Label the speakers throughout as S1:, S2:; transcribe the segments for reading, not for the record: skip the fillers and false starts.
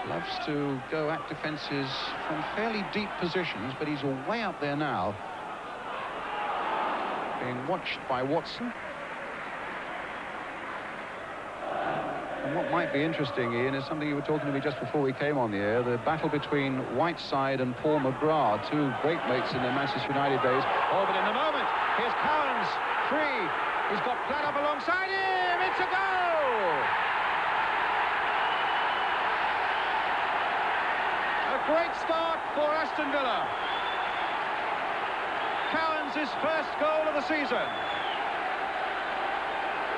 S1: Loves to go at defences from fairly deep positions, but he's way up there now. Being watched by Watson. And what might be interesting, Ian, is something you were talking to me just before we came on the air, the battle between Whiteside and Paul McGrath, two great mates in their Manchester United days. Oh, but in the moment, here's Cowans, free. He's got Platt up alongside him. It's a goal! A great start for Aston Villa. Cowans' first goal of the season.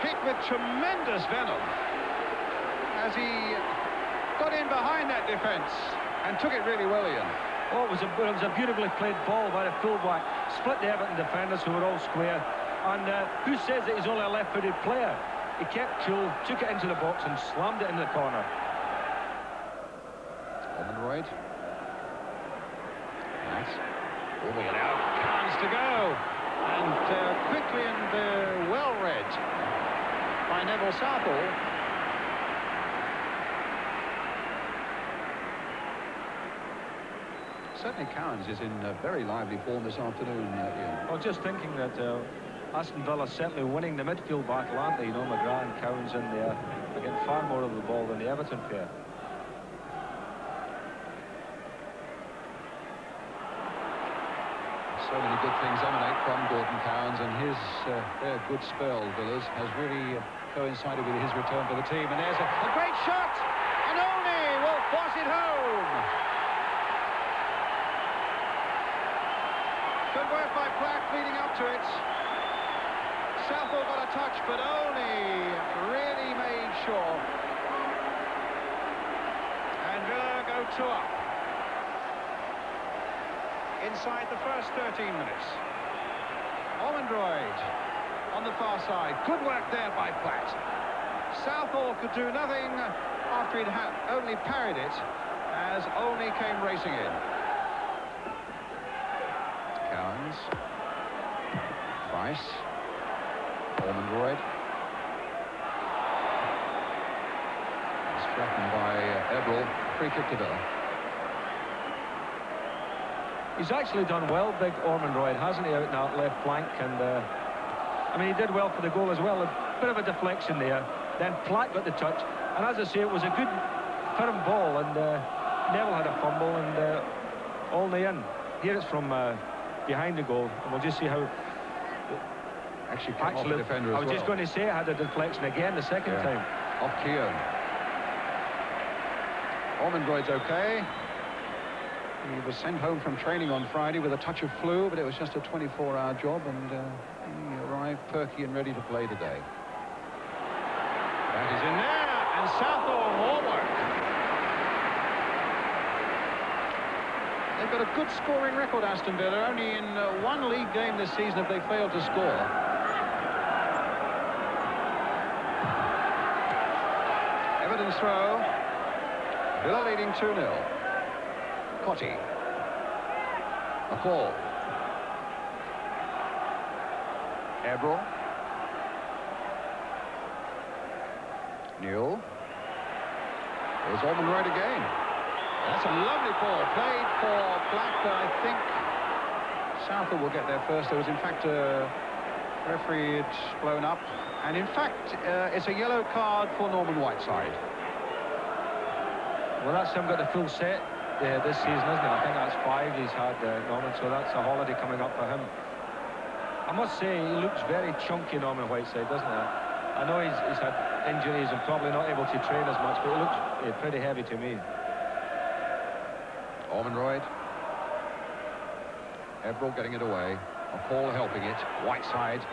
S1: Hit with tremendous venom as he got in behind that defence and took it really well, Ian.
S2: Oh, it was a beautifully played ball by the fullback. Split the Everton defenders who were all square. And who says that he's only a left-footed player? He kept cool, took it into the box and slammed it in the corner.
S1: Right. Nice. Moving it out. Cowans to go. And quickly and well read by Neville Southall. Certainly Cowans is in very lively form this afternoon, Ian.
S2: I was just thinking that Aston Villa certainly winning the midfield battle, aren't they? You know, McGrath and Cowans in there. They're getting far more of the ball than the Everton pair.
S1: So many good things emanate from Gordon Cowans, and his their good spell, Villas, has really coincided with his return for the team. And there's a great shot, and Olney will force it home. Good work by Platt leading up to it. Southall got a touch, but Olney really made sure. And Villa go 2 up. Inside the first 13 minutes. Ormondroyd on the far side. Good work there by Platt. Southall could do nothing after he'd only parried it as Olney came racing in. Cowans. Price. Ormondroyd. He's flattened by Everton. Free kick to Villa.
S2: He's actually done well, big Ormondroyd, hasn't he, out in that left flank? And I mean, he did well for the goal as well. A bit of a deflection there. Then Platt got the touch. And as I say, it was a good, firm ball. And Neville had a fumble and Olney in. Here it's from behind the goal. And we'll just see how...
S1: Actually, off the defender as well.
S2: I was just going to say it had a deflection again the second time.
S1: Off Keown. Ormondroyd's okay. He was sent home from training on Friday with a touch of flu, but it was just a 24-hour job, and he arrived perky and ready to play today. That is in there, and Southall, more work. They've got a good scoring record, Aston Villa. Only in one league game this season have they failed to score. Everton's throw. Villa leading 2-0. Cotty. A call. Abril. Newell. There's Ormondroyd again. That's a lovely ball. Played for Black, but I think Southall will get there first. There was, in fact, a referee had blown up. And, in fact, it's a yellow card for Norman Whiteside.
S2: Well, that's him got the full set. This season, isn't it? I think that's 5 he's had, Norman, so that's a holiday coming up for him. I must say, he looks very chunky, Norman Whiteside, doesn't he? I know he's had injuries and probably not able to train as much, but he looks pretty heavy to me.
S1: Ormondroyd. Everett getting it away. A call helping it. Whiteside.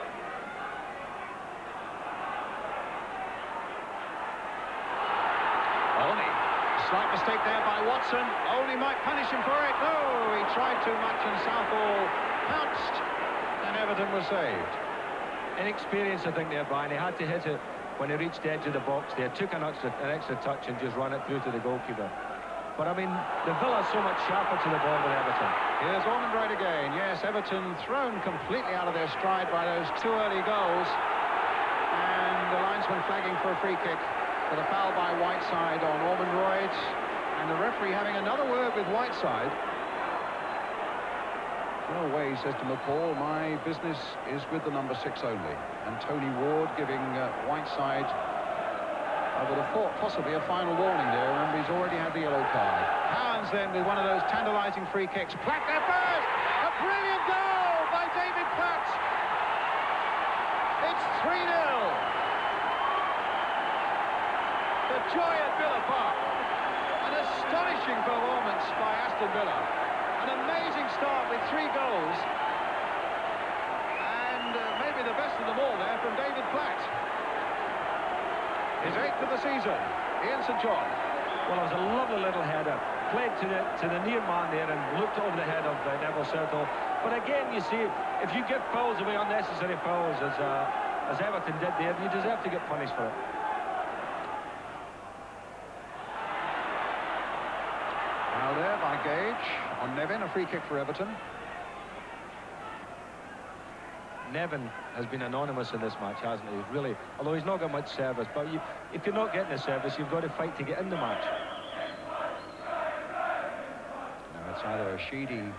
S1: Slight mistake there by Watson. Only might punish him for it. No, he tried too much and Southall pounced and Everton was saved.
S2: Inexperience, I think, there, Brian. He had to hit it when he reached the edge of the box. They took an extra touch and just run it through to the goalkeeper. But, I mean, the Villa's so much sharper to the ball than Everton.
S1: Here's Ormondroyd again. Yes, Everton thrown completely out of their stride by those 2 early goals. And the linesman flagging for a free kick. for the foul by Whiteside on Ormond Royd, and the referee having another word with Whiteside. Go away, he says to McCall, my business is with the number 6 only. And Tony Ward giving Whiteside, I would have thought, possibly a final warning there. Remember, he's already had the yellow card. Howans then with one of those tantalising free kicks. Platt there first! A brilliant goal by David Platt! It's 3-0! The joy at Villa Park. An astonishing performance by Aston Villa. An amazing start with 3 goals. And maybe the best of them all there from David Platt. His 8th of the season. Ian St John.
S2: Well, it was a lovely little header. Played to the near man there and looked over the head of Neville Southall. But again, you see, if you give fouls away, unnecessary fouls, as Everton did there, you deserve to get punished for it.
S1: Now there by Gage on Nevin, a free kick for Everton.
S2: Nevin has been anonymous in this match, hasn't he? Really, although he's not got much service, but if you're not getting the service, you've got to fight to get in the match.
S1: Now it's either a Sheedy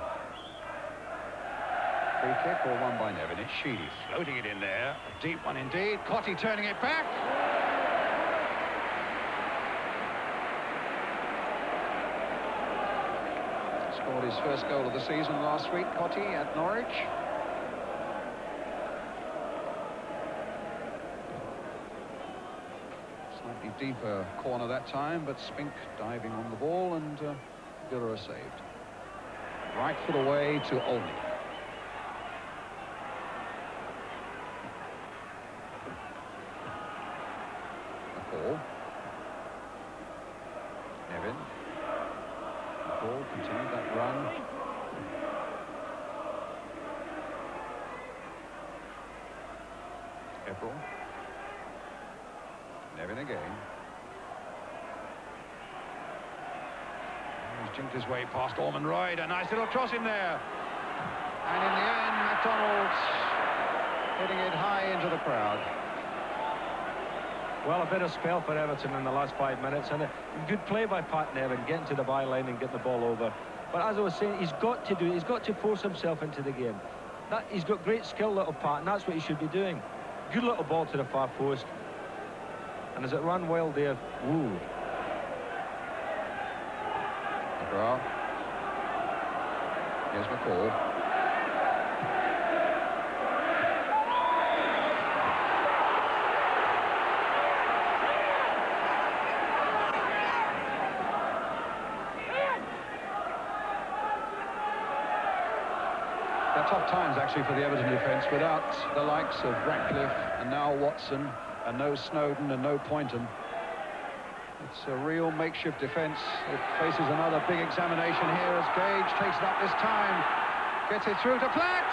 S1: free kick or one by Nevin. It's Sheedy floating it in there. A deep one indeed. Cotty turning it back. Scored his first goal of the season last week, Cotty, at Norwich. Slightly deeper corner that time, but Spink diving on the ball, and Villa are saved. Right foot away to Olney. McCall. Nevin. McCall continued that run. April. Nevin again. He's jinked his way past Ormond Royd. A nice little cross in there. And in the end, McDonald's hitting it high into the crowd.
S2: Well, a bit of spell for Everton in the last 5 minutes, and a good play by Pat Nevin, getting to the byline and getting the ball over. But as I was saying, he's got to force himself into the game. He's got great skill, little Pat, and that's what he should be doing. Good little ball to the far post. And as it ran wild there, woo.
S1: McGrath. Here's McCall. They're tough times actually for the Everton defence without the likes of Ratcliffe and now Watson and no Snowden and no Poynton. It's a real makeshift defence. It faces another big examination here as Gage takes it up this time. Gets it through to Platt.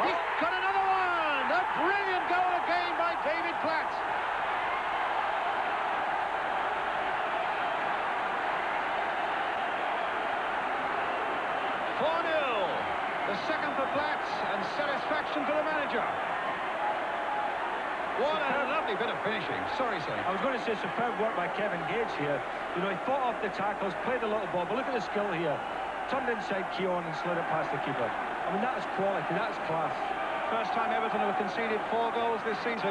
S1: He's got another one! A brilliant goal again by David Platt. The second for Platt, and satisfaction for the manager. What a lovely bit of finishing. Sorry, sir.
S2: I was going to say superb work by Kevin Gage here. You know, he fought off the tackles, played a little ball, but look at the skill here. Turned inside Keown and slid it past the keeper. I mean, that is quality, that's class.
S1: First time Everton have conceded 4 goals this season.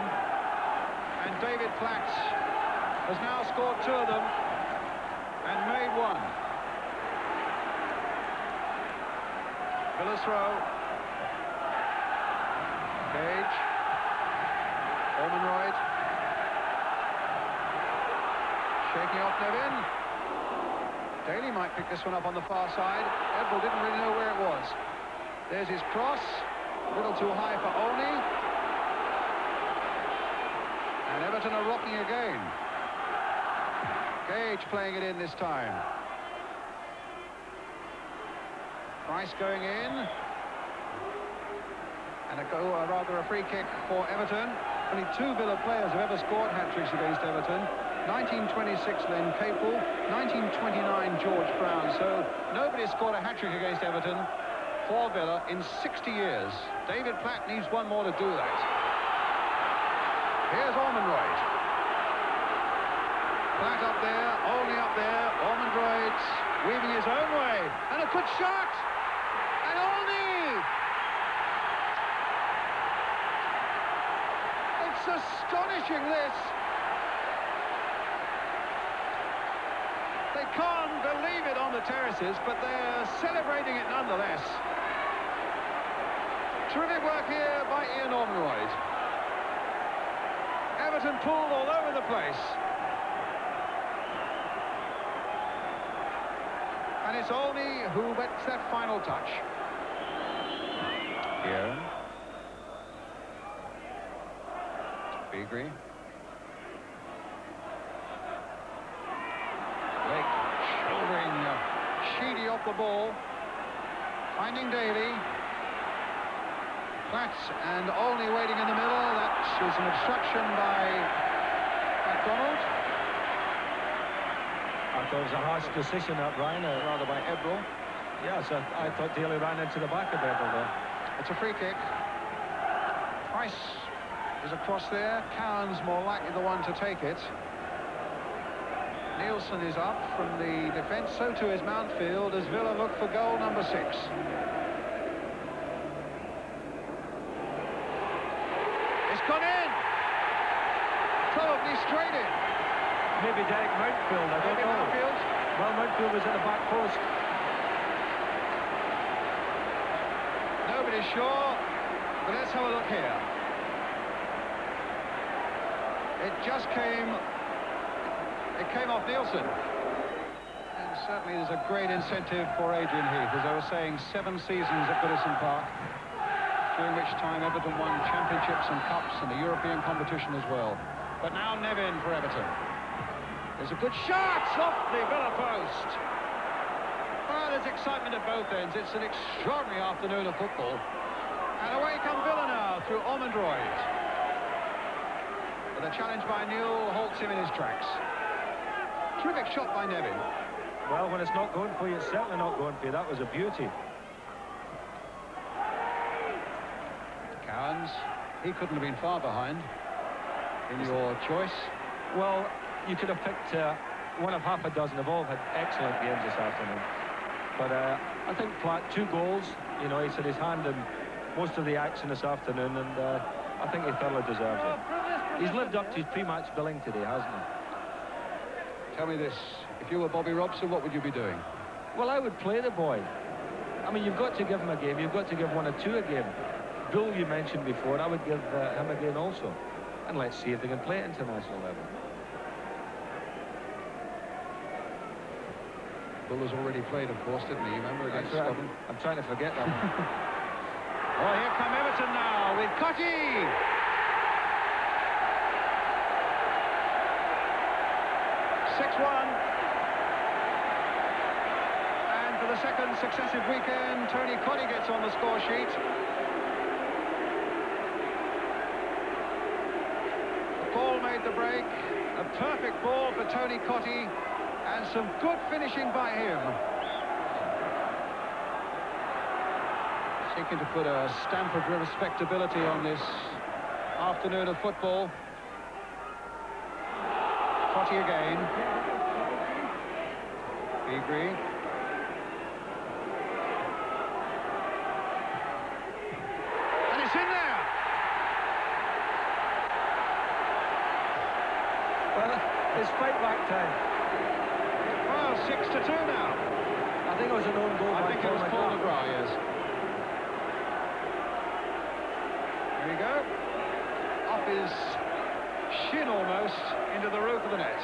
S1: And David Platt has now scored 2 of them and made 1. Villa's throw. Gage. Ormond Royd. Shaking off Nevin. Daly might pick this one up on the far side. Edward didn't really know where it was. There's his cross. A little too high for Olney. And Everton are rocking again. Gage playing it in this time. Price going in. And a free kick for Everton. Only 2 Villa players have ever scored hat-tricks against Everton. 1926 Len Capel, 1929 George Brown. So nobody scored a hat-trick against Everton for Villa in 60 years. David Platt needs 1 more to do that. Here's Ormond Royd. Flat up there, only up there. Ormond weaving his own way. And a good shot! And Olney! It's astonishing, this. They can't believe it on the terraces, but they're celebrating it nonetheless. Terrific work here by Ian Ormond. Everton pulled all over the place. And it's Olney who gets that final touch. Here. Beagrie. Blake shouldering Sheedy off the ball. Finding Davey. Platt and Olney waiting in the middle. That is an obstruction by MacDonald.
S2: I thought it was a harsh decision that Ryan,
S1: Rather by Ebrel.
S2: yes, I thought Daly ran into the back of Ebrel there.
S1: It's a free kick. Price is across there. Cowan's more likely the one to take it. Nielsen is up from the defence, so too is Mountfield as Villa look for goal number 6. It's gone in! Probably straight in.
S2: Maybe Derek Mountfield, I don't
S1: Maybe
S2: know.
S1: Mountfield.
S2: Well, Mountfield was at the back post.
S1: Nobody's sure, but let's have a look here. It just came off Nielsen. And certainly there's a great incentive for Adrian Heath, as I was saying, 7 seasons at Goodison Park, during which time Everton won championships and cups and the European competition as well. But now Nevin for Everton. There's a good shot off the Villa post. Well, there's excitement at both ends. It's an extraordinary afternoon of football. And away come Villa now through Ormond. But the challenge by Newell halts him in his tracks. Terrific shot by Nevin.
S2: Well, when it's not going for you, it's certainly not going for you. That was a beauty.
S1: Cowans, he couldn't have been far behind in your choice.
S2: Well, you could have picked one of half a dozen. They've all had excellent games this afternoon. But I think Platt, 2 goals. You know, he's had his hand in most of the action this afternoon, and I think he thoroughly deserves it. He's lived up to his pre-match billing today, hasn't he?
S1: Tell me this, if you were Bobby Robson, what would you be doing?
S2: Well, I would play the boy. I mean, you've got to give him a game. You've got to give 1 or 2 a game. Bull, you mentioned before, I would give him a game also. And let's see if they can play at international level.
S1: Bull has already played, of course, didn't he? Remember, against Scotland?
S2: I'm trying to forget that one.
S1: Oh, here come Everton now with Cotty. And for the second successive weekend, Tony Cotty gets on the score sheet. Paul made the break. A perfect ball for Tony Cotty, and some good finishing by him. Seeking to put a stamp of respectability on this afternoon of football. Cotty again. Beagrie. And it's in there!
S2: Well, it's fight back time.
S1: Well, 6-2 now.
S2: I think it was an own goal.
S1: I think it was Paul McGrath, yes. Here we go. Off his shin almost into the roof of the net.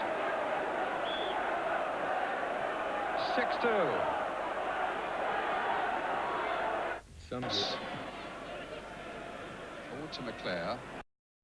S1: 6-2. Forward to McClare.